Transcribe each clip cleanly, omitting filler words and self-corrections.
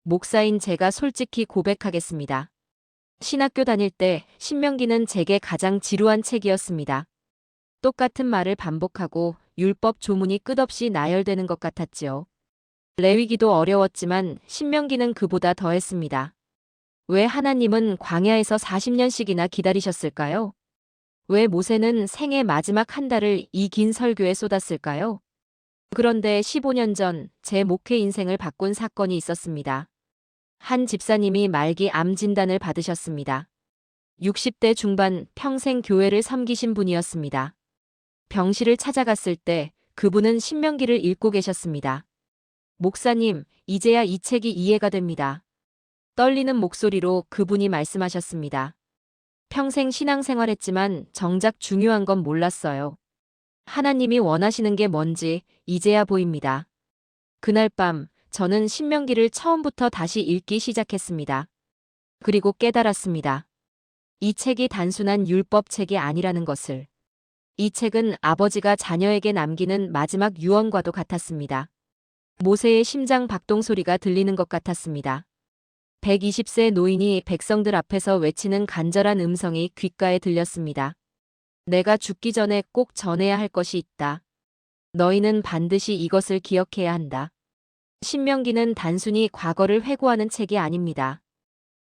목사인 제가 솔직히 고백하겠습니다. 신학교 다닐 때 신명기는 제게 가장 지루한 책이었습니다. 똑같은 말을 반복하고 율법 조문이 끝없이 나열되는 것 같았지요. 레위기도 어려웠지만 신명기는 그보다 더했습니다. 왜 하나님은 광야에서 40년씩이나 기다리셨을까요? 왜 모세는 생애 마지막 한 달을 이 긴 설교에 쏟았을까요? 그런데 15년 전 제 목회 인생을 바꾼 사건이 있었습니다. 한 집사님이 말기 암 진단을 받으셨습니다. 60대 중반 평생 교회를 섬기신 분이었습니다. 병실을 찾아갔을 때 그분은 신명기를 읽고 계셨습니다. 목사님, 이제야 이 책이 이해가 됩니다. 떨리는 목소리로 그분이 말씀하셨습니다. 평생 신앙생활했지만 정작 중요한 건 몰랐어요. 하나님이 원하시는 게 뭔지 이제야 보입니다. 그날 밤 저는 신명기를 처음부터 다시 읽기 시작했습니다. 그리고 깨달았습니다. 이 책이 단순한 율법책이 아니라는 것을. 이 책은 아버지가 자녀에게 남기는 마지막 유언과도 같았습니다. 모세의 심장 박동 소리가 들리는 것 같았습니다. 120세 노인이 백성들 앞에서 외치는 간절한 음성이 귓가에 들렸습니다. 내가 죽기 전에 꼭 전해야 할 것이 있다. 너희는 반드시 이것을 기억해야 한다. 신명기는 단순히 과거를 회고하는 책이 아닙니다.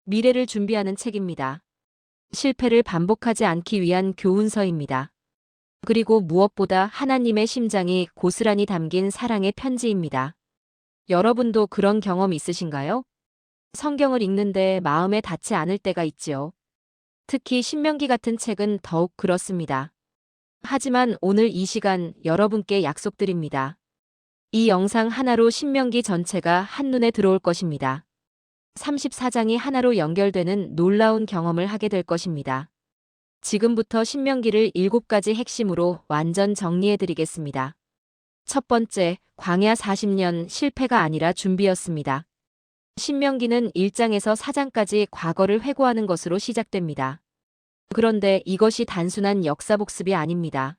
미래를 준비하는 책입니다. 실패를 반복하지 않기 위한 교훈서입니다. 그리고 무엇보다 하나님의 심장이 고스란히 담긴 사랑의 편지입니다. 여러분도 그런 경험 있으신가요? 성경을 읽는데 마음에 닿지 않을 때가 있지요. 특히 신명기 같은 책은 더욱 그렇습니다. 하지만 오늘 이 시간 여러분께 약속드립니다. 이 영상 하나로 신명기 전체가 한눈에 들어올 것입니다. 34장이 하나로 연결되는 놀라운 경험을 하게 될 것입니다. 지금부터 신명기를 7가지 핵심으로 완전 정리해드리겠습니다. 첫 번째, 광야 40년 실패가 아니라 준비였습니다. 신명기는 1장에서 4장까지 과거를 회고하는 것으로 시작됩니다. 그런데 이것이 단순한 역사 복습이 아닙니다.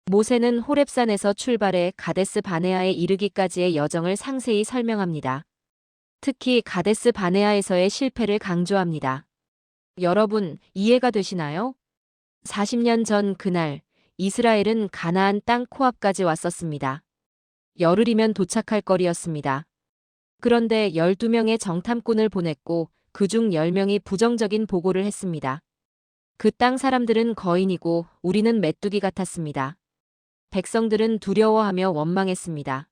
모세는 호렙산에서 출발해 가데스 바네아에 이르기까지의 여정을 상세히 설명합니다. 특히 가데스 바네아에서의 실패를 강조합니다. 여러분, 이해가 되시나요? 40년 전 그날, 이스라엘은 가나안 땅 코앞까지 왔었습니다. 열흘이면 도착할 거리였습니다. 그런데 12명의 정탐꾼을 보냈고 그중 10명이 부정적인 보고를 했습니다. 그 땅 사람들은 거인이고 우리는 메뚜기 같았습니다. 백성들은 두려워하며 원망했습니다.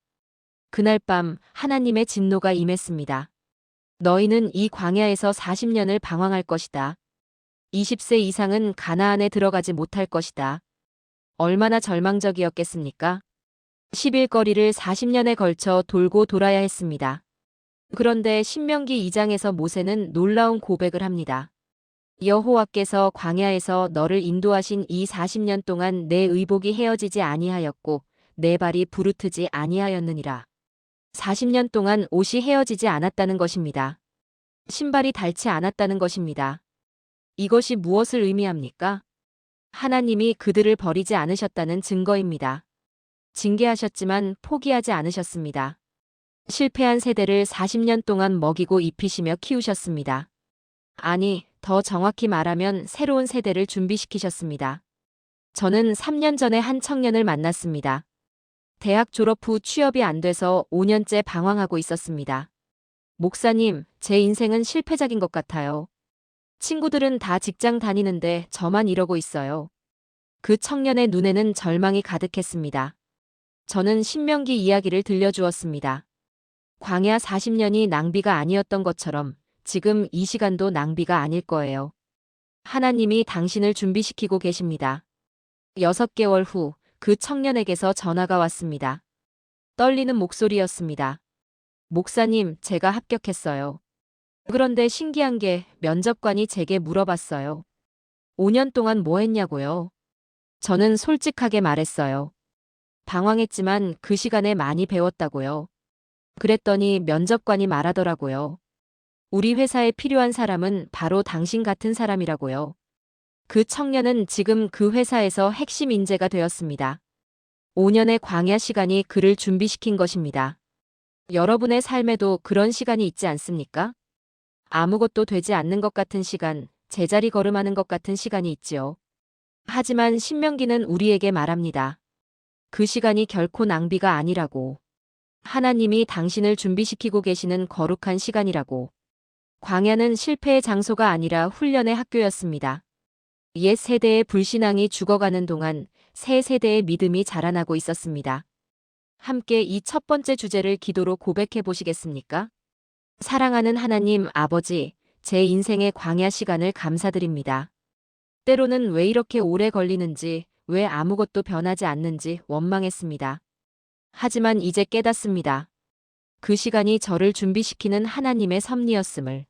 그날 밤 하나님의 진노가 임했습니다. 너희는 이 광야에서 40년을 방황할 것이다. 20세 이상은 가나안에 들어가지 못할 것이다. 얼마나 절망적이었겠습니까? 11거리를 40년에 걸쳐 돌고 돌아야 했습니다. 그런데 신명기 2장에서 모세는 놀라운 고백을 합니다. 여호와께서 광야에서 너를 인도하신 이 40년 동안 내 의복이 헤어지지 아니하였고 내 발이 부르트지 아니하였느니라. 40년 동안 옷이 헤어지지 않았다는 것입니다. 신발이 닳지 않았다는 것입니다. 이것이 무엇을 의미합니까? 하나님이 그들을 버리지 않으셨다는 증거입니다. 징계하셨지만 포기하지 않으셨습니다. 실패한 세대를 40년 동안 먹이고 입히시며 키우셨습니다. 아니, 더 정확히 말하면 새로운 세대를 준비시키셨습니다. 저는 3년 전에 한 청년을 만났습니다. 대학 졸업 후 취업이 안 돼서 5년째 방황하고 있었습니다. 목사님, 제 인생은 실패작인 것 같아요. 친구들은 다 직장 다니는데 저만 이러고 있어요. 그 청년의 눈에는 절망이 가득했습니다. 저는 신명기 이야기를 들려주었습니다. 광야 40년이 낭비가 아니었던 것처럼 지금 이 시간도 낭비가 아닐 거예요. 하나님이 당신을 준비시키고 계십니다. 6개월 후 그 청년에게서 전화가 왔습니다. 떨리는 목소리였습니다. 목사님, 제가 합격했어요. 그런데 신기한 게 면접관이 제게 물어봤어요. 5년 동안 뭐 했냐고요? 저는 솔직하게 말했어요. 방황했지만 그 시간에 많이 배웠다고요. 그랬더니 면접관이 말하더라고요. 우리 회사에 필요한 사람은 바로 당신 같은 사람이라고요. 그 청년은 지금 그 회사에서 핵심 인재가 되었습니다. 5년의 광야 시간이 그를 준비시킨 것입니다. 여러분의 삶에도 그런 시간이 있지 않습니까? 아무것도 되지 않는 것 같은 시간, 제자리 걸음하는 것 같은 시간이 있지요. 하지만 신명기는 우리에게 말합니다. 그 시간이 결코 낭비가 아니라고. 하나님이 당신을 준비시키고 계시는 거룩한 시간이라고. 광야는 실패의 장소가 아니라 훈련의 학교였습니다. 옛 세대의 불신앙이 죽어가는 동안 새 세대의 믿음이 자라나고 있었습니다. 함께 이 첫 번째 주제를 기도로 고백해 보시겠습니까? 사랑하는 하나님 아버지, 제 인생의 광야 시간을 감사드립니다. 때로는 왜 이렇게 오래 걸리는지, 왜 아무것도 변하지 않는지 원망했습니다. 하지만 이제 깨닫습니다. 그 시간이 저를 준비시키는 하나님의 섭리였음을.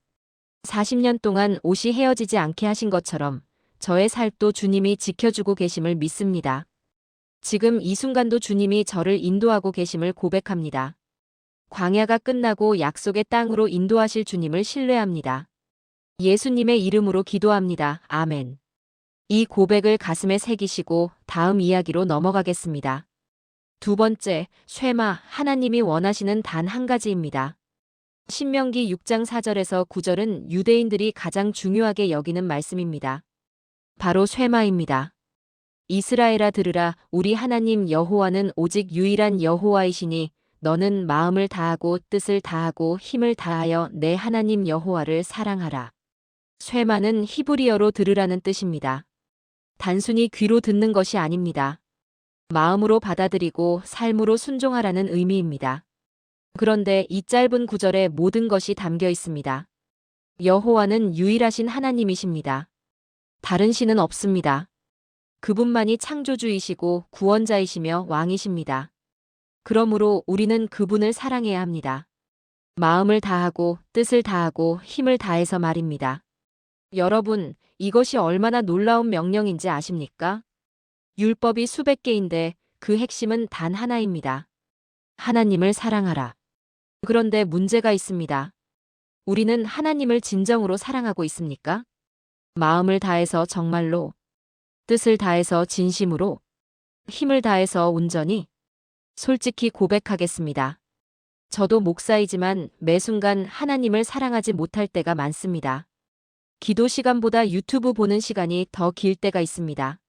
40년 동안 옷이 헤어지지 않게 하신 것처럼 저의 삶도 주님이 지켜주고 계심을 믿습니다. 지금 이 순간도 주님이 저를 인도하고 계심을 고백합니다. 광야가 끝나고 약속의 땅으로 인도하실 주님을 신뢰합니다. 예수님의 이름으로 기도합니다. 아멘. 이 고백을 가슴에 새기시고 다음 이야기로 넘어가겠습니다. 두 번째, 쉐마, 하나님이 원하시는 단 한 가지입니다. 신명기 6장 4절에서 9절은 유대인들이 가장 중요하게 여기는 말씀입니다. 바로 쉐마입니다. 이스라엘아 들으라, 우리 하나님 여호와는 오직 유일한 여호와이시니 너는 마음을 다하고 뜻을 다하고 힘을 다하여 내 하나님 여호와를 사랑하라. 쉐마는 히브리어로 들으라는 뜻입니다. 단순히 귀로 듣는 것이 아닙니다. 마음으로 받아들이고 삶으로 순종하라는 의미입니다. 그런데 이 짧은 구절에 모든 것이 담겨 있습니다. 여호와는 유일하신 하나님이십니다. 다른 신은 없습니다. 그분만이 창조주이시고 구원자이시며 왕이십니다. 그러므로 우리는 그분을 사랑해야 합니다. 마음을 다하고 뜻을 다하고 힘을 다해서 말입니다. 여러분, 이것이 얼마나 놀라운 명령인지 아십니까? 율법이 수백 개인데 그 핵심은 단 하나입니다. 하나님을 사랑하라. 그런데 문제가 있습니다. 우리는 하나님을 진정으로 사랑하고 있습니까? 마음을 다해서 정말로, 뜻을 다해서 진심으로, 힘을 다해서 온전히? 솔직히 고백하겠습니다. 저도 목사이지만 매 순간 하나님을 사랑하지 못할 때가 많습니다. 기도 시간보다 유튜브 보는 시간이 더 길 때가 있습니다.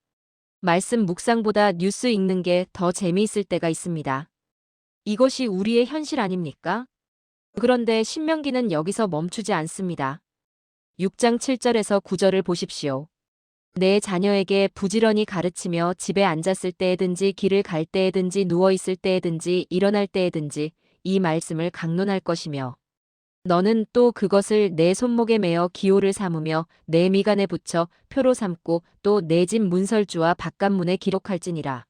말씀 묵상보다 뉴스 읽는 게 더 재미있을 때가 있습니다. 이것이 우리의 현실 아닙니까? 그런데 신명기는 여기서 멈추지 않습니다. 6장 7절에서 9절을 보십시오. 내 자녀에게 부지런히 가르치며 집에 앉았을 때에든지 길을 갈 때에든지 누워있을 때에든지 일어날 때에든지 이 말씀을 강론할 것이며 너는 또 그것을 내 손목에 매어 기호를 삼으며 내 미간에 붙여 표로 삼고 또 내 집 문설주와 바깥문에 기록할지니라.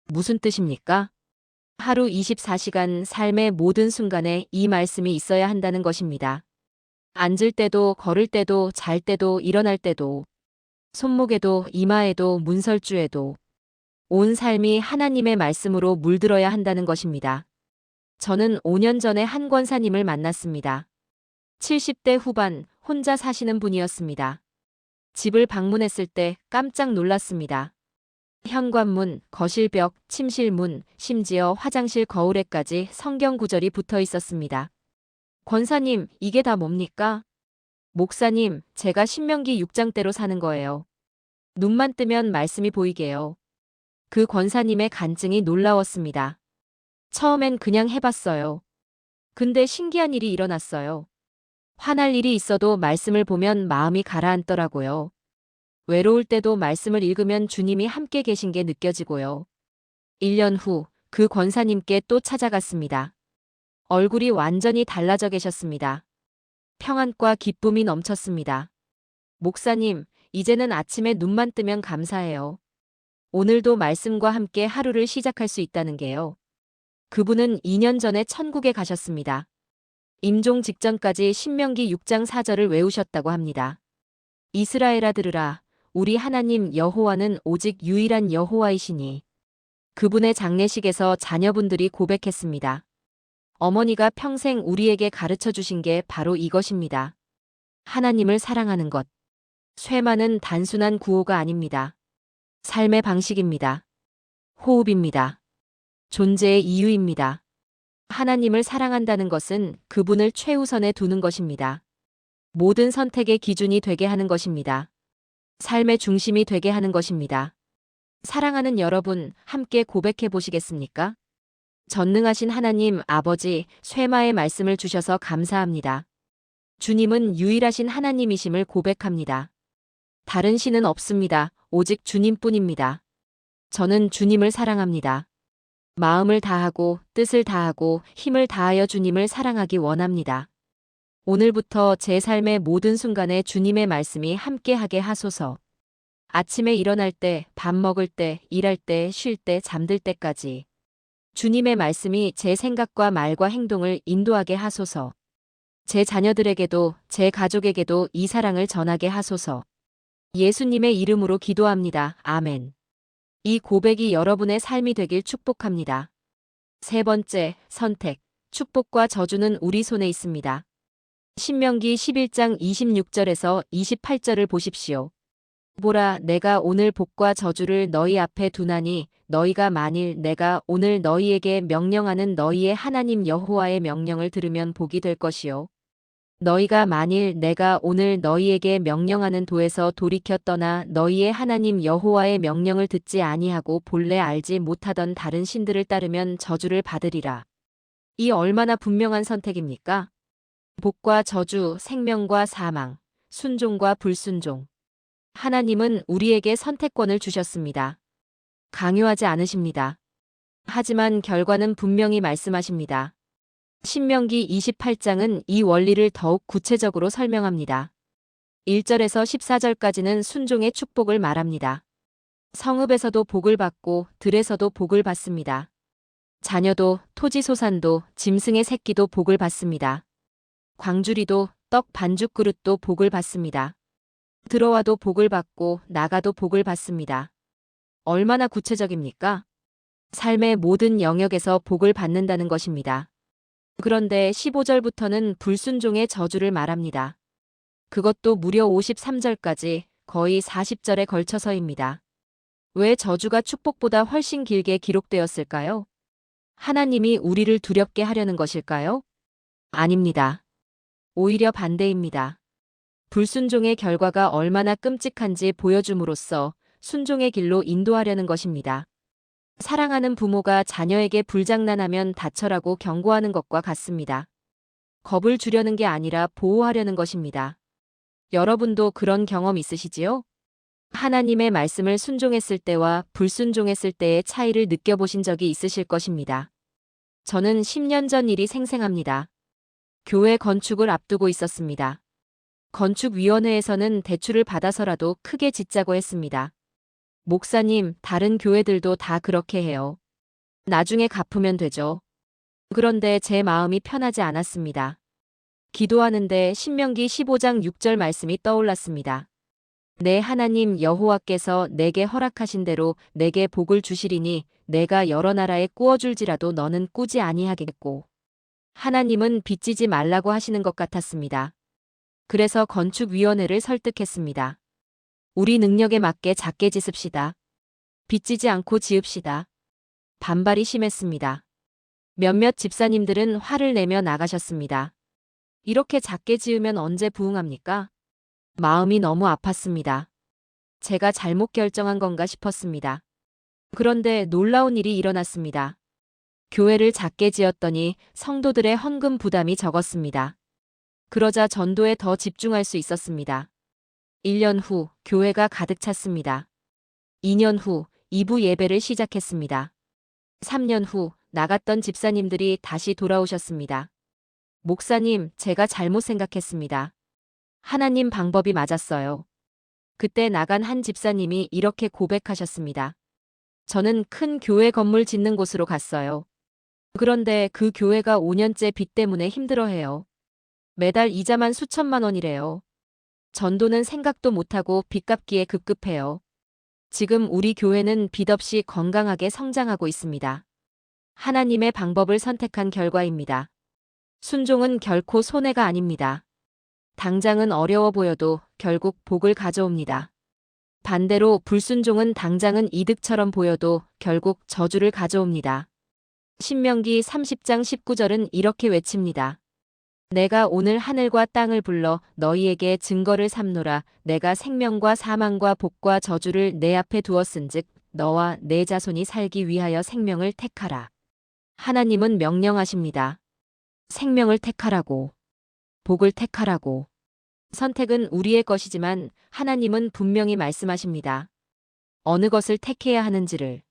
무슨 뜻입니까? 하루 24시간 삶의 모든 순간에 이 말씀이 있어야 한다는 것입니다. 앉을 때도 걸을 때도 잘 때도 일어날 때도 손목에도 이마에도 문설주에도 온 삶이 하나님의 말씀으로 물들어야 한다는 것입니다. 저는 5년 전에 한 권사님을 만났습니다. 70대 후반 혼자 사시는 분이었습니다. 집을 방문했을 때 깜짝 놀랐습니다. 현관문, 거실벽, 침실문, 심지어 화장실 거울에까지 성경 구절이 붙어 있었습니다. 권사님, 이게 다 뭡니까? 목사님, 제가 신명기 6장대로 사는 거예요. 눈만 뜨면 말씀이 보이게요. 그 권사님의 간증이 놀라웠습니다. 처음엔 그냥 해봤어요. 근데 신기한 일이 일어났어요. 화날 일이 있어도 말씀을 보면 마음이 가라앉더라고요. 외로울 때도 말씀을 읽으면 주님이 함께 계신 게 느껴지고요. 1년 후 그 권사님께 또 찾아갔습니다. 얼굴이 완전히 달라져 계셨습니다. 평안과 기쁨이 넘쳤습니다. 목사님, 이제는 아침에 눈만 뜨면 감사해요. 오늘도 말씀과 함께 하루를 시작할 수 있다는 게요. 그분은 2년 전에 천국에 가셨습니다. 임종 직전까지 신명기 6장 4절을 외우셨다고 합니다. 이스라엘아 들으라, 우리 하나님 여호와는 오직 유일한 여호와이시니. 그분의 장례식에서 자녀분들이 고백했습니다. 어머니가 평생 우리에게 가르쳐 주신 게 바로 이것입니다. 하나님을 사랑하는 것. 쇠마는 단순한 구호가 아닙니다. 삶의 방식입니다. 호흡입니다. 존재의 이유입니다. 하나님을 사랑한다는 것은 그분을 최우선에 두는 것입니다. 모든 선택의 기준이 되게 하는 것입니다. 삶의 중심이 되게 하는 것입니다. 사랑하는 여러분, 함께 고백해 보시겠습니까? 전능하신 하나님 아버지, 쇠마의 말씀을 주셔서 감사합니다. 주님은 유일하신 하나님이심을 고백합니다. 다른 신은 없습니다. 오직 주님뿐입니다. 저는 주님을 사랑합니다. 마음을 다하고 뜻을 다하고 힘을 다하여 주님을 사랑하기 원합니다. 오늘부터 제 삶의 모든 순간에 주님의 말씀이 함께하게 하소서. 아침에 일어날 때, 밥 먹을 때, 일할 때, 쉴 때, 잠들 때까지 주님의 말씀이 제 생각과 말과 행동을 인도하게 하소서. 제 자녀들에게도 제 가족에게도 이 사랑을 전하게 하소서. 예수님의 이름으로 기도합니다. 아멘. 이 고백이 여러분의 삶이 되길 축복합니다. 세 번째, 선택. 축복과 저주는 우리 손에 있습니다. 신명기 11장 26절에서 28절을 보십시오. 보라, 내가 오늘 복과 저주를 너희 앞에 두나니 너희가 만일 내가 오늘 너희에게 명령하는 너희의 하나님 여호와의 명령을 들으면 복이 될 것이요. 너희가 만일 내가 오늘 너희에게 명령하는 도에서 돌이켜 떠나 너희의 하나님 여호와의 명령을 듣지 아니하고 본래 알지 못하던 다른 신들을 따르면 저주를 받으리라. 이 얼마나 분명한 선택입니까? 복과 저주, 생명과 사망, 순종과 불순종. 하나님은 우리에게 선택권을 주셨습니다. 강요하지 않으십니다. 하지만 결과는 분명히 말씀하십니다. 신명기 28장은 이 원리를 더욱 구체적으로 설명합니다. 1절에서 14절까지는 순종의 축복을 말합니다. 성읍에서도 복을 받고 들에서도 복을 받습니다. 자녀도 토지소산도 짐승의 새끼도 복을 받습니다. 광주리도 떡 반죽 그릇도 복을 받습니다. 들어와도 복을 받고 나가도 복을 받습니다. 얼마나 구체적입니까? 삶의 모든 영역에서 복을 받는다는 것입니다. 그런데 15절부터는 불순종의 저주를 말합니다. 그것도 무려 53절까지 거의 40절에 걸쳐서입니다. 왜 저주가 축복보다 훨씬 길게 기록되었을까요? 하나님이 우리를 두렵게 하려는 것일까요? 아닙니다. 오히려 반대입니다. 불순종의 결과가 얼마나 끔찍한지 보여줌으로써 순종의 길로 인도하려는 것입니다. 사랑하는 부모가 자녀에게 불장난하면 다쳐라고 경고하는 것과 같습니다. 겁을 주려는 게 아니라 보호하려는 것입니다. 여러분도 그런 경험 있으시지요? 하나님의 말씀을 순종했을 때와 불순종했을 때의 차이를 느껴보신 적이 있으실 것입니다. 저는 10년 전 일이 생생합니다. 교회 건축을 앞두고 있었습니다. 건축위원회에서는 대출을 받아서라도 크게 짓자고 했습니다. 목사님, 다른 교회들도 다 그렇게 해요. 나중에 갚으면 되죠. 그런데 제 마음이 편하지 않았습니다. 기도하는데 신명기 15장 6절 말씀이 떠올랐습니다. 내 하나님 여호와께서 내게 허락하신 대로 내게 복을 주시리니 내가 여러 나라에 꾸어줄지라도 너는 꾸지 아니하겠고. 하나님은 빚지지 말라고 하시는 것 같았습니다. 그래서 건축위원회를 설득했습니다. 우리 능력에 맞게 작게 짓읍시다. 빚지지 않고 지읍시다. 반발이 심했습니다. 몇몇 집사님들은 화를 내며 나가셨습니다. 이렇게 작게 지으면 언제 부흥합니까? 마음이 너무 아팠습니다. 제가 잘못 결정한 건가 싶었습니다. 그런데 놀라운 일이 일어났습니다. 교회를 작게 지었더니 성도들의 헌금 부담이 적었습니다. 그러자 전도에 더 집중할 수 있었습니다. 1년 후 교회가 가득 찼습니다. 2년 후 2부 예배를 시작했습니다. 3년 후 나갔던 집사님들이 다시 돌아오셨습니다. 목사님, 제가 잘못 생각했습니다. 하나님 방법이 맞았어요. 그때 나간 한 집사님이 이렇게 고백하셨습니다. 저는 큰 교회 건물 짓는 곳으로 갔어요. 그런데 그 교회가 5년째 빚 때문에 힘들어해요. 매달 이자만 수천만 원이래요. 전도는 생각도 못하고 빚 갚기에 급급해요. 지금 우리 교회는 빚 없이 건강하게 성장하고 있습니다. 하나님의 방법을 선택한 결과입니다. 순종은 결코 손해가 아닙니다. 당장은 어려워 보여도 결국 복을 가져옵니다. 반대로 불순종은 당장은 이득처럼 보여도 결국 저주를 가져옵니다. 신명기 30장 19절은 이렇게 외칩니다. 내가 오늘 하늘과 땅을 불러 너희에게 증거를 삼노라. 내가 생명과 사망과 복과 저주를 내 앞에 두었은즉 너와 내 자손이 살기 위하여 생명을 택하라. 하나님은 명령하십니다. 생명을 택하라고. 복을 택하라고. 선택은 우리의 것이지만 하나님은 분명히 말씀하십니다. 어느 것을 택해야 하는지를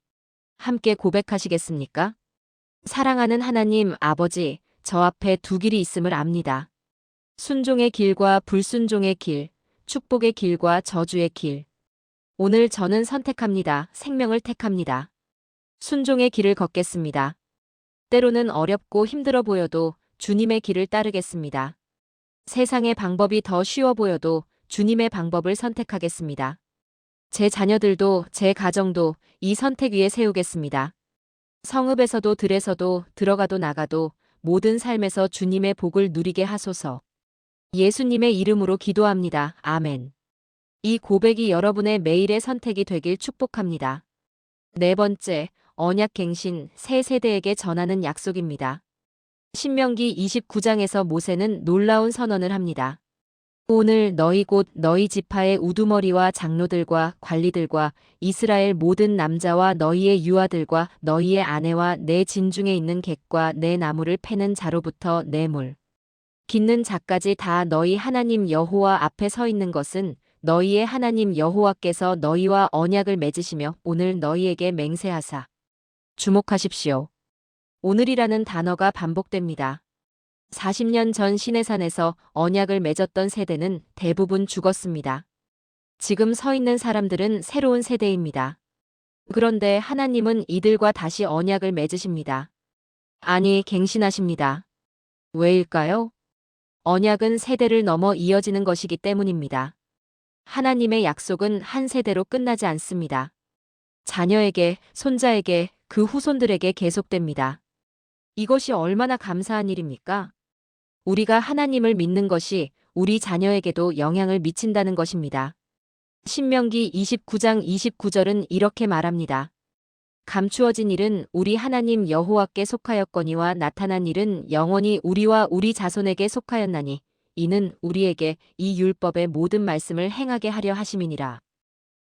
함께 고백하시겠습니까? 사랑하는 하나님 아버지, 저 앞에 두 길이 있음을 압니다. 순종의 길과 불순종의 길, 축복의 길과 저주의 길. 오늘 저는 선택합니다. 생명을 택합니다. 순종의 길을 걷겠습니다. 때로는 어렵고 힘들어 보여도 주님의 길을 따르겠습니다. 세상의 방법이 더 쉬워 보여도 주님의 방법을 선택하겠습니다. 제 자녀들도 제 가정도 이 선택 위에 세우겠습니다. 성읍에서도 들에서도 들어가도 나가도 모든 삶에서 주님의 복을 누리게 하소서. 예수님의 이름으로 기도합니다. 아멘. 이 고백이 여러분의 매일의 선택이 되길 축복합니다. 네 번째, 언약갱신 새 세대에게 전하는 약속입니다. 신명기 29장에서 모세는 놀라운 선언을 합니다. 오늘 너희 곧 너희 지파의 우두머리와 장로들과 관리들과 이스라엘 모든 남자와 너희의 유아들과 너희의 아내와 내 진중에 있는 객과 내 나무를 패는 자로부터 내 물 깃는 자까지 다 너희 하나님 여호와 앞에 서 있는 것은 너희의 하나님 여호와께서 너희와 언약을 맺으시며 오늘 너희에게 맹세하사. 주목하십시오. 오늘이라는 단어가 반복됩니다. 40년 전 시내산에서 언약을 맺었던 세대는 대부분 죽었습니다. 지금 서 있는 사람들은 새로운 세대입니다. 그런데 하나님은 이들과 다시 언약을 맺으십니다. 아니, 갱신하십니다. 왜일까요? 언약은 세대를 넘어 이어지는 것이기 때문입니다. 하나님의 약속은 한 세대로 끝나지 않습니다. 자녀에게, 손자에게, 그 후손들에게 계속됩니다. 이것이 얼마나 감사한 일입니까? 우리가 하나님을 믿는 것이 우리 자녀에게도 영향을 미친다는 것입니다. 신명기 29장 29절은 이렇게 말합니다. 감추어진 일은 우리 하나님 여호와께 속하였거니와 나타난 일은 영원히 우리와 우리 자손에게 속하였나니 이는 우리에게 이 율법의 모든 말씀을 행하게 하려 하심이니라.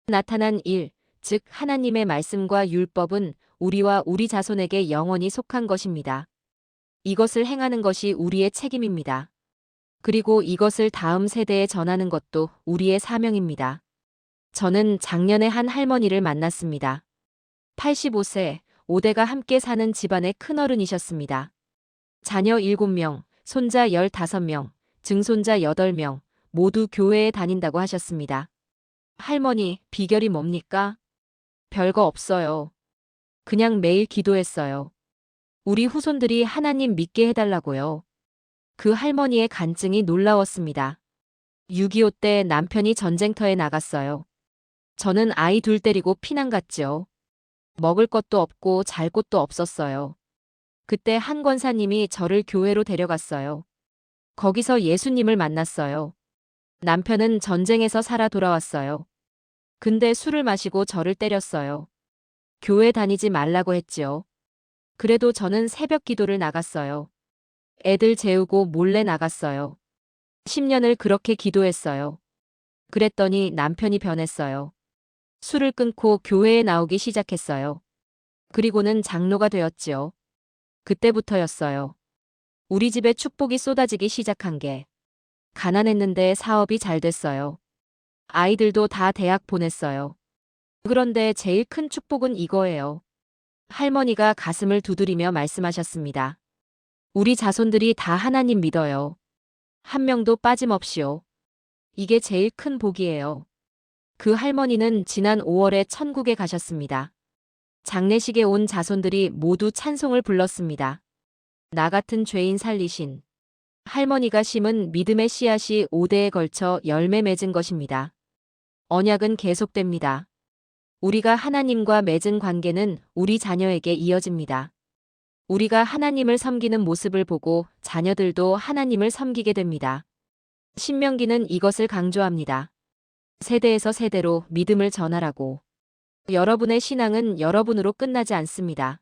나타난 일, 즉 하나님의 말씀과 율법은 우리와 우리 자손에게 영원히 속한 것입니다. 이것을 행하는 것이 우리의 책임입니다. 그리고 이것을 다음 세대에 전하는 것도 우리의 사명입니다. 저는 작년에 한 할머니를 만났습니다. 85세, 5대가 함께 사는 집안의 큰어른이셨습니다. 자녀 7명, 손자 15명, 증손자 8명, 모두 교회에 다닌다고 하셨습니다. 할머니, 비결이 뭡니까? 별거 없어요. 그냥 매일 기도했어요. 우리 후손들이 하나님 믿게 해달라고요. 그 할머니의 간증이 놀라웠습니다. 6.25 때 남편이 전쟁터에 나갔어요. 저는 아이 둘 데리고 피난 갔죠. 먹을 것도 없고 잘 곳도 없었어요. 그때 한 권사님이 저를 교회로 데려갔어요. 거기서 예수님을 만났어요. 남편은 전쟁에서 살아 돌아왔어요. 근데 술을 마시고 저를 때렸어요. 교회 다니지 말라고 했지요. 그래도 저는 새벽 기도를 나갔어요. 애들 재우고 몰래 나갔어요. 10년을 그렇게 기도했어요. 그랬더니 남편이 변했어요. 술을 끊고 교회에 나오기 시작했어요. 그리고는 장로가 되었지요. 그때부터였어요. 우리 집에 축복이 쏟아지기 시작한 게. 가난했는데 사업이 잘 됐어요. 아이들도 다 대학 보냈어요. 그런데 제일 큰 축복은 이거예요. 할머니가 가슴을 두드리며 말씀하셨습니다. 우리 자손들이 다 하나님 믿어요. 한 명도 빠짐없이요. 이게 제일 큰 복이에요. 그 할머니는 지난 5월에 천국에 가셨습니다. 장례식에 온 자손들이 모두 찬송을 불렀습니다. 나 같은 죄인 살리신 할머니가 심은 믿음의 씨앗이 5대에 걸쳐 열매 맺은 것입니다. 언약은 계속됩니다. 우리가 하나님과 맺은 관계는 우리 자녀에게 이어집니다. 우리가 하나님을 섬기는 모습을 보고 자녀들도 하나님을 섬기게 됩니다. 신명기는 이것을 강조합니다. 세대에서 세대로 믿음을 전하라고. 여러분의 신앙은 여러분으로 끝나지 않습니다.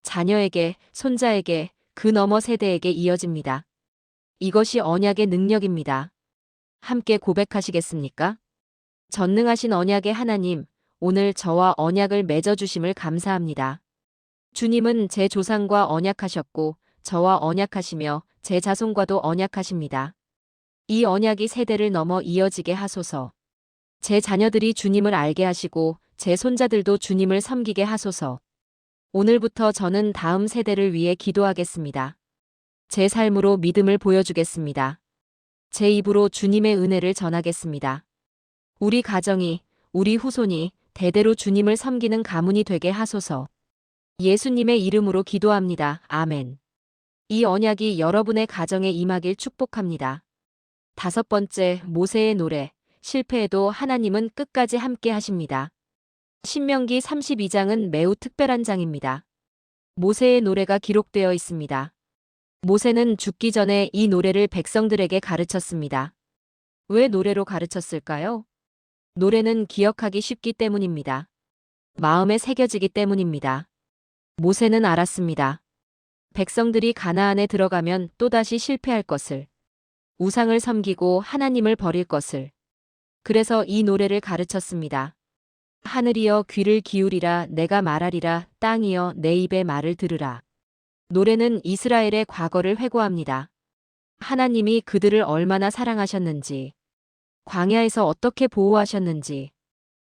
자녀에게, 손자에게, 그 너머 세대에게 이어집니다. 이것이 언약의 능력입니다. 함께 고백하시겠습니까? 전능하신 언약의 하나님, 오늘 저와 언약을 맺어주심을 감사합니다. 주님은 제 조상과 언약하셨고, 저와 언약하시며 제 자손과도 언약하십니다. 이 언약이 세대를 넘어 이어지게 하소서. 제 자녀들이 주님을 알게 하시고, 제 손자들도 주님을 섬기게 하소서. 오늘부터 저는 다음 세대를 위해 기도하겠습니다. 제 삶으로 믿음을 보여주겠습니다. 제 입으로 주님의 은혜를 전하겠습니다. 우리 가정이, 우리 후손이 대대로 주님을 섬기는 가문이 되게 하소서. 예수님의 이름으로 기도합니다. 아멘. 이 언약이 여러분의 가정에 임하길 축복합니다. 5번째, 모세의 노래. 실패해도 하나님은 끝까지 함께 하십니다. 신명기 32장은 매우 특별한 장입니다. 모세의 노래가 기록되어 있습니다. 모세는 죽기 전에 이 노래를 백성들에게 가르쳤습니다. 왜 노래로 가르쳤을까요? 노래는 기억하기 쉽기 때문입니다. 마음에 새겨지기 때문입니다. 모세는 알았습니다. 백성들이 가나안에 들어가면 또다시 실패할 것을, 우상을 섬기고 하나님을 버릴 것을. 그래서 이 노래를 가르쳤습니다. 하늘이여 귀를 기울이라 내가 말하리라 땅이여 내 입의 말을 들으라. 노래는 이스라엘의 과거를 회고합니다. 하나님이 그들을 얼마나 사랑하셨는지, 광야에서 어떻게 보호하셨는지,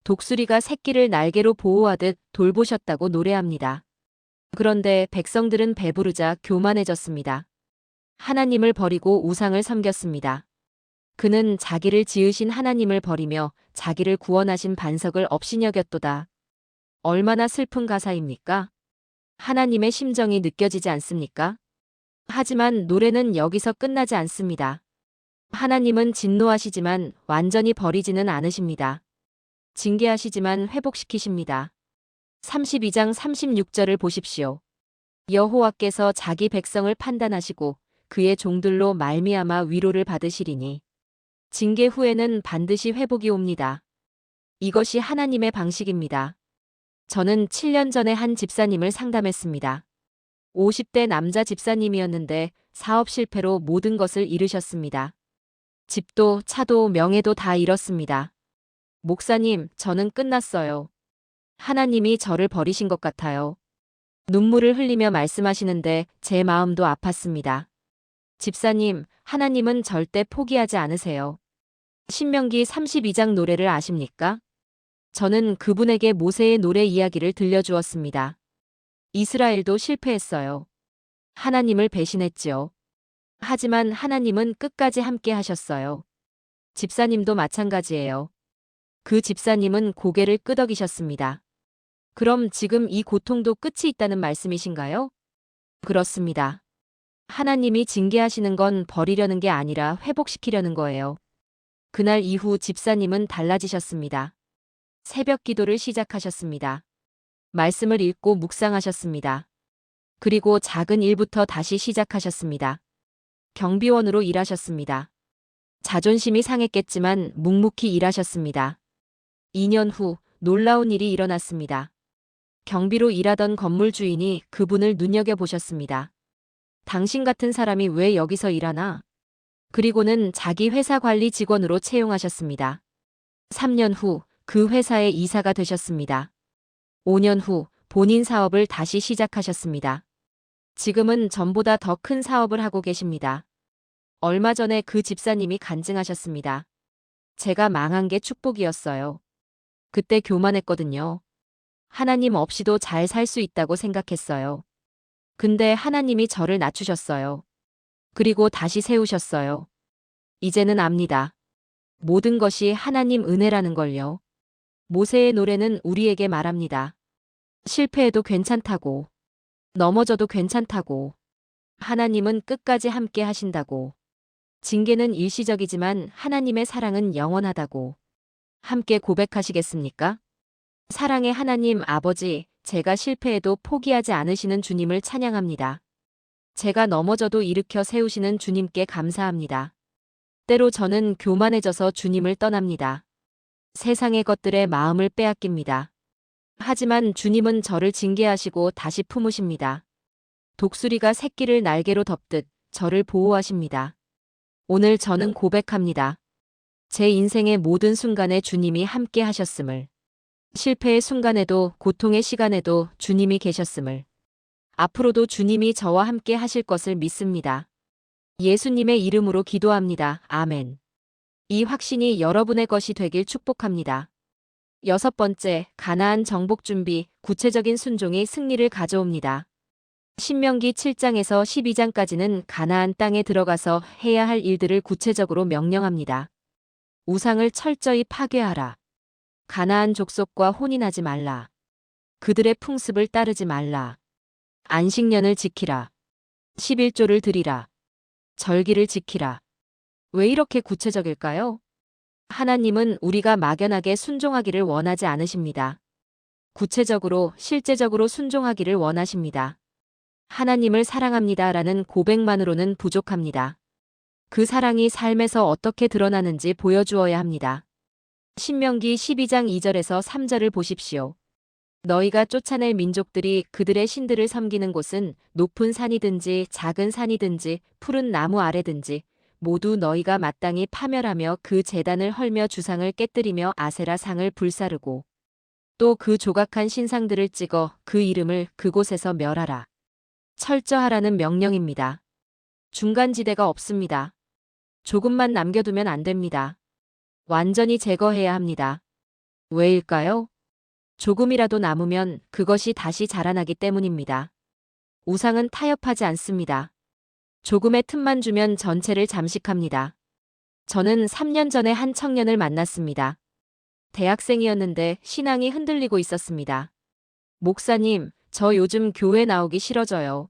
독수리가 새끼를 날개로 보호하듯 돌보셨다고 노래합니다. 그런데 백성들은 배부르자 교만해졌습니다. 하나님을 버리고 우상을 섬겼습니다. 그는 자기를 지으신 하나님을 버리며 자기를 구원하신 반석을 업신여겼도다. 얼마나 슬픈 가사입니까? 하나님의 심정이 느껴지지 않습니까? 하지만 노래는 여기서 끝나지 않습니다. 하나님은 진노하시지만 완전히 버리지는 않으십니다. 징계하시지만 회복시키십니다. 32장 36절을 보십시오. 여호와께서 자기 백성을 판단하시고 그의 종들로 말미암아 위로를 받으시리니 징계 후에는 반드시 회복이 옵니다. 이것이 하나님의 방식입니다. 저는 7년 전에 한 집사님을 상담했습니다. 50대 남자 집사님이었는데 사업 실패로 모든 것을 잃으셨습니다. 집도 차도 명예도 다 잃었습니다. 목사님, 저는 끝났어요. 하나님이 저를 버리신 것 같아요. 눈물을 흘리며 말씀하시는데 제 마음도 아팠습니다. 집사님, 하나님은 절대 포기하지 않으세요. 신명기 32장 노래를 아십니까? 저는 그분에게 모세의 노래 이야기를 들려주었습니다. 이스라엘도 실패했어요. 하나님을 배신했지요. 하지만 하나님은 끝까지 함께 하셨어요. 집사님도 마찬가지예요. 그 집사님은 고개를 끄덕이셨습니다. 그럼 지금 이 고통도 끝이 있다는 말씀이신가요? 그렇습니다. 하나님이 징계하시는 건 버리려는 게 아니라 회복시키려는 거예요. 그날 이후 집사님은 달라지셨습니다. 새벽 기도를 시작하셨습니다. 말씀을 읽고 묵상하셨습니다. 그리고 작은 일부터 다시 시작하셨습니다. 경비원으로 일하셨습니다. 자존심이 상했겠지만 묵묵히 일하셨습니다. 2년 후 놀라운 일이 일어났습니다. 경비로 일하던 건물 주인이 그분을 눈여겨보셨습니다. 당신 같은 사람이 왜 여기서 일하나? 그리고는 자기 회사 관리 직원으로 채용하셨습니다. 3년 후 그 회사의 이사가 되셨습니다. 5년 후 본인 사업을 다시 시작하셨습니다. 지금은 전보다 더 큰 사업을 하고 계십니다. 얼마 전에 그 집사님이 간증하셨습니다. 제가 망한 게 축복이었어요. 그때 교만했거든요. 하나님 없이도 잘 살 수 있다고 생각했어요. 근데 하나님이 저를 낮추셨어요. 그리고 다시 세우셨어요. 이제는 압니다. 모든 것이 하나님 은혜라는 걸요. 모세의 노래는 우리에게 말합니다. 실패해도 괜찮다고. 넘어져도 괜찮다고. 하나님은 끝까지 함께 하신다고. 징계는 일시적이지만 하나님의 사랑은 영원하다고. 함께 고백하시겠습니까? 사랑의 하나님 아버지, 제가 실패해도 포기하지 않으시는 주님을 찬양합니다. 제가 넘어져도 일으켜 세우시는 주님께 감사합니다. 때로 저는 교만해져서 주님을 떠납니다. 세상의 것들에 마음을 빼앗깁니다. 하지만 주님은 저를 징계하시고 다시 품으십니다. 독수리가 새끼를 날개로 덮듯 저를 보호하십니다. 오늘 저는 고백합니다. 제 인생의 모든 순간에 주님이 함께 하셨음을. 실패의 순간에도 고통의 시간에도 주님이 계셨음을. 앞으로도 주님이 저와 함께 하실 것을 믿습니다. 예수님의 이름으로 기도합니다. 아멘. 이 확신이 여러분의 것이 되길 축복합니다. 6번째, 가나안 정복 준비, 구체적인 순종이 승리를 가져옵니다. 신명기 7장에서 12장까지는 가나안 땅에 들어가서 해야 할 일들을 구체적으로 명령합니다. 우상을 철저히 파괴하라. 가나안 족속과 혼인하지 말라. 그들의 풍습을 따르지 말라. 안식년을 지키라. 11조를 드리라. 절기를 지키라. 왜 이렇게 구체적일까요? 하나님은 우리가 막연하게 순종하기를 원하지 않으십니다. 구체적으로, 실제적으로 순종하기를 원하십니다. 하나님을 사랑합니다라는 고백만으로는 부족합니다. 그 사랑이 삶에서 어떻게 드러나는지 보여주어야 합니다. 신명기 12장 2절에서 3절을 보십시오. 너희가 쫓아낼 민족들이 그들의 신들을 섬기는 곳은 높은 산이든지 작은 산이든지 푸른 나무 아래든지 모두 너희가 마땅히 파멸하며 그 제단을 헐며 주상을 깨뜨리며 아세라 상을 불사르고 또 그 조각한 신상들을 찍어 그 이름을 그곳에서 멸하라. 철저하라는 명령입니다. 중간지대가 없습니다. 조금만 남겨두면 안 됩니다. 완전히 제거해야 합니다. 왜일까요? 조금이라도 남으면 그것이 다시 자라나기 때문입니다. 우상은 타협하지 않습니다. 조금의 틈만 주면 전체를 잠식합니다. 저는 3년 전에 한 청년을 만났습니다. 대학생이었는데 신앙이 흔들리고 있었습니다. 목사님, 저 요즘 교회 나오기 싫어져요.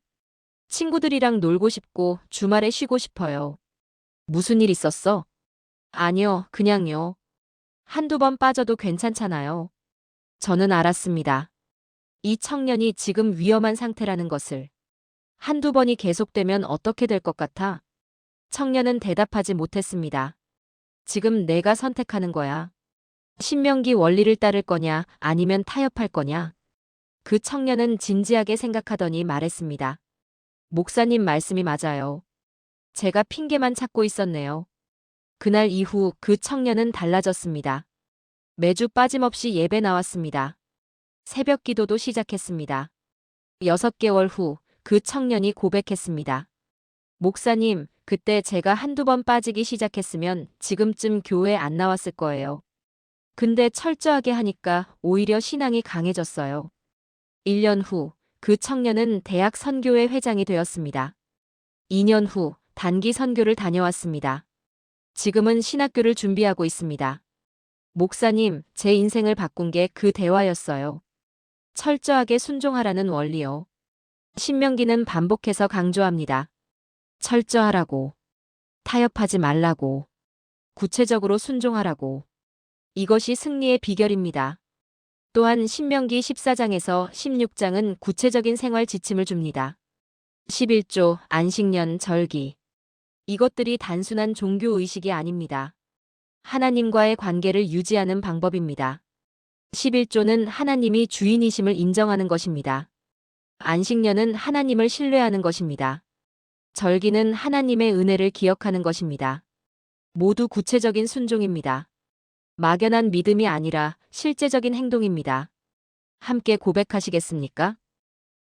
친구들이랑 놀고 싶고 주말에 쉬고 싶어요. 무슨 일 있었어? 아니요, 그냥요. 한두 번 빠져도 괜찮잖아요. 저는 알았습니다. 이 청년이 지금 위험한 상태라는 것을. 한두 번이 계속되면 어떻게 될 것 같아? 청년은 대답하지 못했습니다. 지금 내가 선택하는 거야. 신명기 원리를 따를 거냐, 아니면 타협할 거냐? 그 청년은 진지하게 생각하더니 말했습니다. 목사님 말씀이 맞아요. 제가 핑계만 찾고 있었네요. 그날 이후 그 청년은 달라졌습니다. 매주 빠짐없이 예배 나왔습니다. 새벽 기도도 시작했습니다. 6개월 후 그 청년이 고백했습니다. 목사님, 그때 제가 한두 번 빠지기 시작했으면 지금쯤 교회 안 나왔을 거예요. 근데 철저하게 하니까 오히려 신앙이 강해졌어요. 1년 후 그 청년은 대학 선교회 회장이 되었습니다. 2년 후 단기 선교를 다녀왔습니다. 지금은 신학교를 준비하고 있습니다. 목사님, 제 인생을 바꾼 게 그 대화였어요. 철저하게 순종하라는 원리요. 신명기는 반복해서 강조합니다. 철저하라고. 타협하지 말라고. 구체적으로 순종하라고. 이것이 승리의 비결입니다. 또한 신명기 14장에서 16장은 구체적인 생활 지침을 줍니다. 11조, 안식년, 절기. 이것들이 단순한 종교 의식이 아닙니다. 하나님과의 관계를 유지하는 방법입니다. 11조는 하나님이 주인이심을 인정하는 것입니다. 안식년은 하나님을 신뢰하는 것입니다. 절기는 하나님의 은혜를 기억하는 것입니다. 모두 구체적인 순종입니다. 막연한 믿음이 아니라 실제적인 행동입니다. 함께 고백하시겠습니까?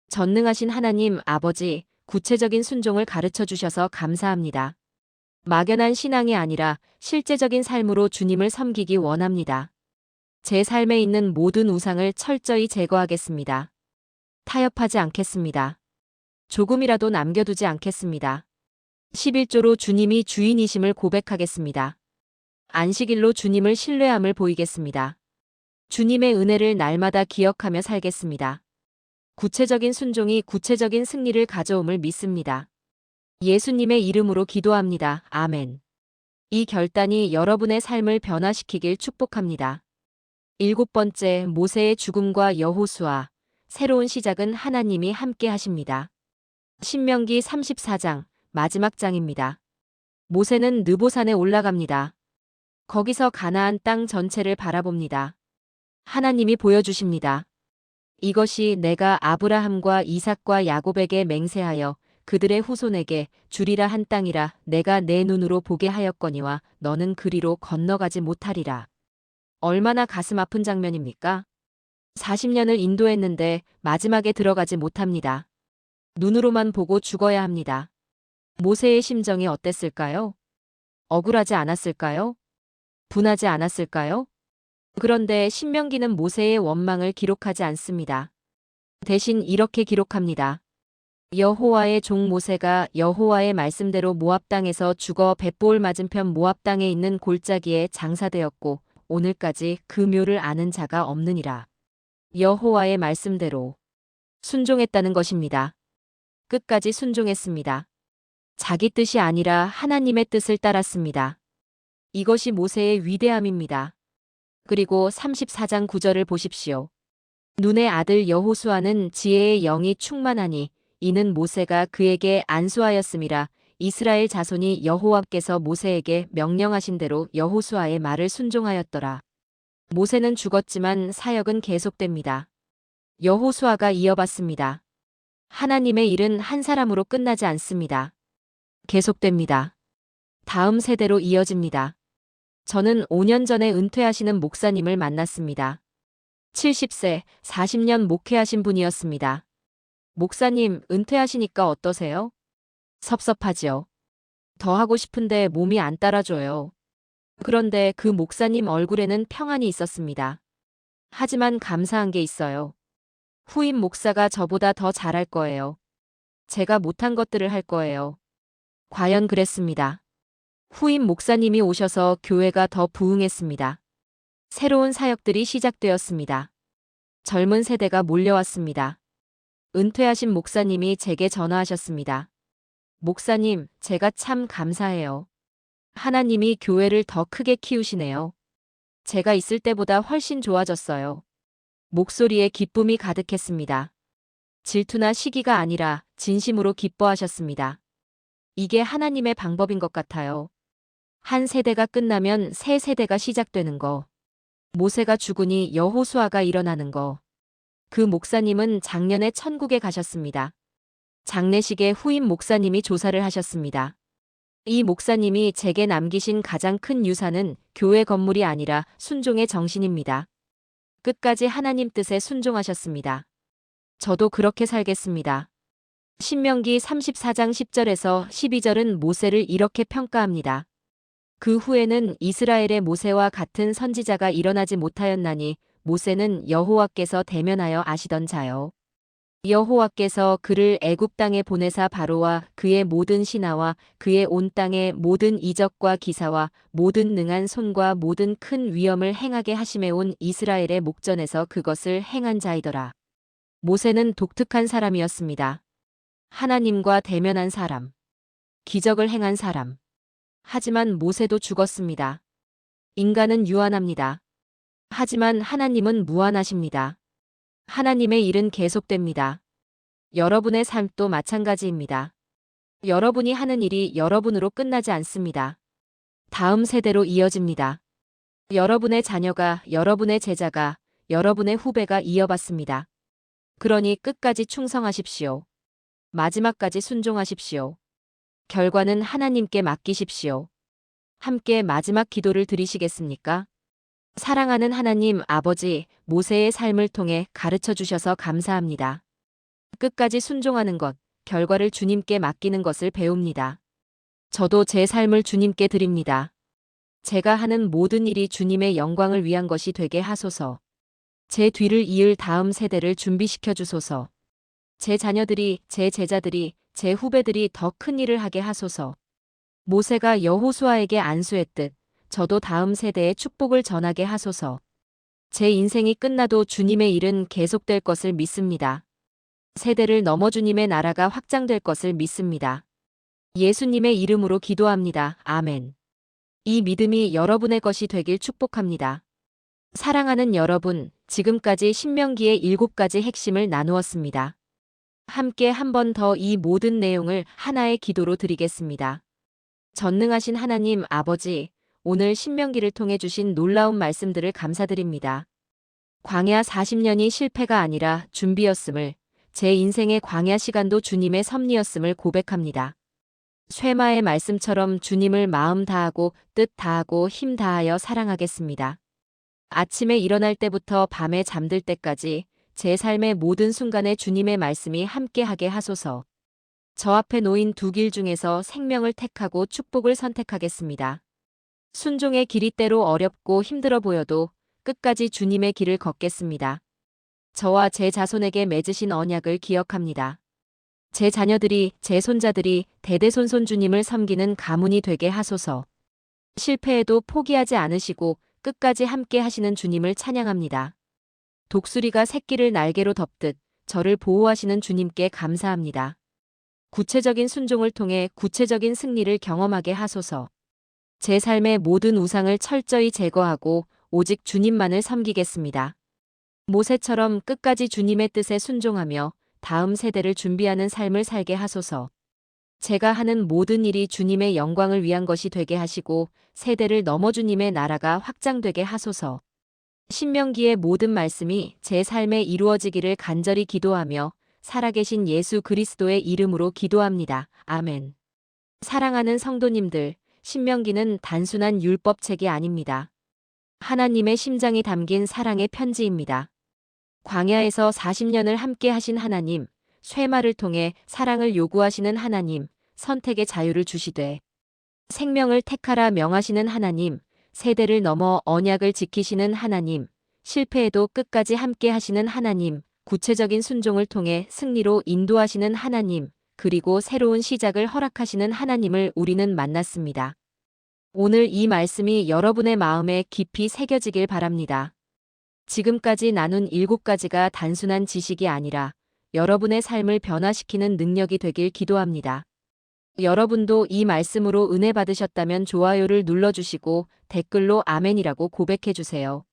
전능하신 하나님 아버지, 구체적인 순종을 가르쳐 주셔서 감사합니다. 막연한 신앙이 아니라 실제적인 삶으로 주님을 섬기기 원합니다. 제 삶에 있는 모든 우상을 철저히 제거하겠습니다. 타협하지 않겠습니다. 조금이라도 남겨두지 않겠습니다. 11조로 주님이 주인이심을 고백하겠습니다. 안식일로 주님을 신뢰함을 보이겠습니다. 주님의 은혜를 날마다 기억하며 살겠습니다. 구체적인 순종이 구체적인 승리를 가져옴을 믿습니다. 예수님의 이름으로 기도합니다. 아멘. 이 결단이 여러분의 삶을 변화시키길 축복합니다. 7번째, 모세의 죽음과 여호수아. 새로운 시작은 하나님이 함께 하십니다. 신명기 34장, 마지막 장입니다. 모세는 느보산에 올라갑니다. 거기서 가나안 땅 전체를 바라봅니다. 하나님이 보여주십니다. 이것이 내가 아브라함과 이삭과 야곱에게 맹세하여 그들의 후손에게 주리라 한 땅이라 내가 내 눈으로 보게 하였거니와 너는 그리로 건너가지 못하리라. 얼마나 가슴 아픈 장면입니까? 40년을 인도했는데 마지막에 들어가지 못합니다. 눈으로만 보고 죽어야 합니다. 모세의 심정이 어땠을까요? 억울하지 않았을까요? 분하지 않았을까요? 그런데 신명기는 모세의 원망을 기록하지 않습니다. 대신 이렇게 기록합니다. 여호와의 종 모세가 여호와의 말씀대로 모압 땅에서 죽어 벳보을 맞은편 모압 땅에 있는 골짜기에 장사되었고 오늘까지 그 묘를 아는 자가 없느니라. 여호와의 말씀대로 순종했다는 것입니다. 끝까지 순종했습니다. 자기 뜻이 아니라 하나님의 뜻을 따랐습니다. 이것이 모세의 위대함입니다. 그리고 34장 9절을 보십시오. 눈의 아들 여호수아는 지혜의 영이 충만하니 이는 모세가 그에게 안수하였음이라. 이스라엘 자손이 여호와께서 모세에게 명령하신 대로 여호수아의 말을 순종하였더라. 모세는 죽었지만 사역은 계속됩니다. 여호수아가 이어받습니다. 하나님의 일은 한 사람으로 끝나지 않습니다. 계속됩니다. 다음 세대로 이어집니다. 저는 5년 전에 은퇴하시는 목사님을 만났습니다. 70세, 40년 목회하신 분이었습니다. 목사님, 은퇴하시니까 어떠세요? 섭섭하지요. 더 하고 싶은데 몸이 안 따라줘요. 그런데 그 목사님 얼굴에는 평안이 있었습니다. 하지만 감사한 게 있어요. 후임 목사가 저보다 더 잘할 거예요. 제가 못한 것들을 할 거예요. 과연 그랬습니다. 후임 목사님이 오셔서 교회가 더 부흥했습니다. 새로운 사역들이 시작되었습니다. 젊은 세대가 몰려왔습니다. 은퇴하신 목사님이 제게 전화하셨습니다. 목사님, 제가 참 감사해요. 하나님이 교회를 더 크게 키우시네요. 제가 있을 때보다 훨씬 좋아졌어요. 목소리에 기쁨이 가득했습니다. 질투나 시기가 아니라 진심으로 기뻐하셨습니다. 이게 하나님의 방법인 것 같아요. 한 세대가 끝나면 새 세대가 시작되는 거. 모세가 죽으니 여호수아가 일어나는 거. 그 목사님은 작년에 천국에 가셨습니다. 장례식에 후임 목사님이 조사를 하셨습니다. 이 목사님이 제게 남기신 가장 큰 유산은 교회 건물이 아니라 순종의 정신입니다. 끝까지 하나님 뜻에 순종하셨습니다. 저도 그렇게 살겠습니다. 신명기 34장 10절에서 12절은 모세를 이렇게 평가합니다. 그 후에는 이스라엘의 모세와 같은 선지자가 일어나지 못하였나니 모세는 여호와께서 대면하여 아시던 자요. 여호와께서 그를 애굽 땅에 보내사 바로와 그의 모든 신하와 그의 온 땅의 모든 이적과 기사와 모든 능한 손과 모든 큰 위엄을 행하게 하심에 온 이스라엘의 목전에서 그것을 행한 자이더라. 모세는 독특한 사람이었습니다. 하나님과 대면한 사람. 기적을 행한 사람. 하지만 모세도 죽었습니다. 인간은 유한합니다. 하지만 하나님은 무한하십니다. 하나님의 일은 계속됩니다. 여러분의 삶도 마찬가지입니다. 여러분이 하는 일이 여러분으로 끝나지 않습니다. 다음 세대로 이어집니다. 여러분의 자녀가, 여러분의 제자가, 여러분의 후배가 이어받습니다. 그러니 끝까지 충성하십시오. 마지막까지 순종하십시오. 결과는 하나님께 맡기십시오. 함께 마지막 기도를 드리시겠습니까? 사랑하는 하나님 아버지, 모세의 삶을 통해 가르쳐 주셔서 감사합니다. 끝까지 순종하는 것, 결과를 주님께 맡기는 것을 배웁니다. 저도 제 삶을 주님께 드립니다. 제가 하는 모든 일이 주님의 영광을 위한 것이 되게 하소서. 제 뒤를 이을 다음 세대를 준비시켜 주소서. 제 자녀들이, 제 제자들이, 제 후배들이 더 큰 일을 하게 하소서. 모세가 여호수아에게 안수했듯 저도 다음 세대에 축복을 전하게 하소서. 제 인생이 끝나도 주님의 일은 계속될 것을 믿습니다. 세대를 넘어 주님의 나라가 확장될 것을 믿습니다. 예수님의 이름으로 기도합니다. 아멘. 이 믿음이 여러분의 것이 되길 축복합니다. 사랑하는 여러분, 지금까지 신명기의 7가지 핵심을 나누었습니다. 함께 한 번 더 이 모든 내용을 하나의 기도로 드리겠습니다. 전능하신 하나님 아버지, 오늘 신명기를 통해 주신 놀라운 말씀들을 감사드립니다. 광야 40년이 실패가 아니라 준비였음을, 제 인생의 광야 시간도 주님의 섭리였음을 고백합니다. 쇠마의 말씀처럼 주님을 마음 다하고 뜻 다하고 힘 다하여 사랑하겠습니다. 아침에 일어날 때부터 밤에 잠들 때까지 제 삶의 모든 순간에 주님의 말씀이 함께하게 하소서. 저 앞에 놓인 두 길 중에서 생명을 택하고 축복을 선택하겠습니다. 순종의 길이 때로 어렵고 힘들어 보여도 끝까지 주님의 길을 걷겠습니다. 저와 제 자손에게 맺으신 언약을 기억합니다. 제 자녀들이, 제 손자들이 대대손손 주님을 섬기는 가문이 되게 하소서. 실패해도 포기하지 않으시고 끝까지 함께 하시는 주님을 찬양합니다. 독수리가 새끼를 날개로 덮듯 저를 보호하시는 주님께 감사합니다. 구체적인 순종을 통해 구체적인 승리를 경험하게 하소서. 제 삶의 모든 우상을 철저히 제거하고 오직 주님만을 섬기겠습니다. 모세처럼 끝까지 주님의 뜻에 순종하며 다음 세대를 준비하는 삶을 살게 하소서. 제가 하는 모든 일이 주님의 영광을 위한 것이 되게 하시고 세대를 넘어 주님의 나라가 확장되게 하소서. 신명기의 모든 말씀이 제 삶에 이루어지기를 간절히 기도하며 살아계신 예수 그리스도의 이름으로 기도합니다. 아멘. 사랑하는 성도님들, 신명기는 단순한 율법책이 아닙니다. 하나님의 심장이 담긴 사랑의 편지입니다. 광야에서 40년을 함께 하신 하나님, 쇠마를 통해 사랑을 요구하시는 하나님, 선택의 자유를 주시되 생명을 택하라 명하시는 하나님, 세대를 넘어 언약을 지키시는 하나님, 실패해도 끝까지 함께 하시는 하나님, 구체적인 순종을 통해 승리로 인도하시는 하나님, 그리고 새로운 시작을 허락하시는 하나님을 우리는 만났습니다. 오늘 이 말씀이 여러분의 마음에 깊이 새겨지길 바랍니다. 지금까지 나눈 7가지가 단순한 지식이 아니라 여러분의 삶을 변화시키는 능력이 되길 기도합니다. 여러분도 이 말씀으로 은혜 받으셨다면 좋아요를 눌러주시고 댓글로 아멘이라고 고백해주세요.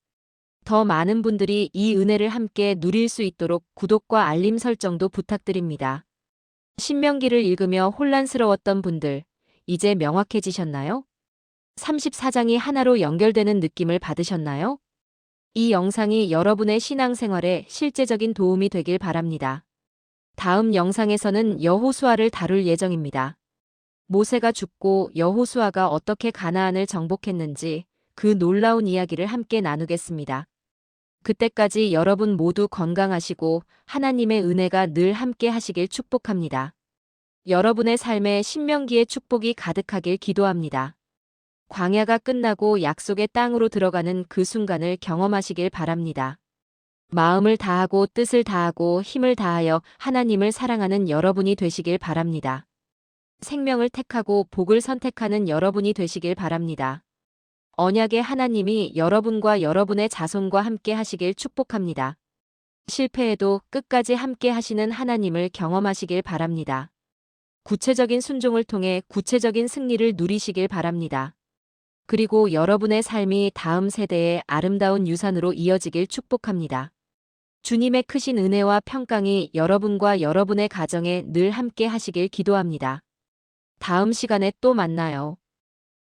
더 많은 분들이 이 은혜를 함께 누릴 수 있도록 구독과 알림 설정도 부탁드립니다. 신명기를 읽으며 혼란스러웠던 분들, 이제 명확해지셨나요? 34장이 하나로 연결되는 느낌을 받으셨나요? 이 영상이 여러분의 신앙생활에 실제적인 도움이 되길 바랍니다. 다음 영상에서는 여호수아를 다룰 예정입니다. 모세가 죽고 여호수아가 어떻게 가나안을 정복했는지 그 놀라운 이야기를 함께 나누겠습니다. 그때까지 여러분 모두 건강하시고 하나님의 은혜가 늘 함께 하시길 축복합니다. 여러분의 삶에 신명기의 축복이 가득하길 기도합니다. 광야가 끝나고 약속의 땅으로 들어가는 그 순간을 경험하시길 바랍니다. 마음을 다하고 뜻을 다하고 힘을 다하여 하나님을 사랑하는 여러분이 되시길 바랍니다. 생명을 택하고 복을 선택하는 여러분이 되시길 바랍니다. 언약의 하나님이 여러분과 여러분의 자손과 함께 하시길 축복합니다. 실패해도 끝까지 함께 하시는 하나님을 경험하시길 바랍니다. 구체적인 순종을 통해 구체적인 승리를 누리시길 바랍니다. 그리고 여러분의 삶이 다음 세대의 아름다운 유산으로 이어지길 축복합니다. 주님의 크신 은혜와 평강이 여러분과 여러분의 가정에 늘 함께 하시길 기도합니다. 다음 시간에 또 만나요.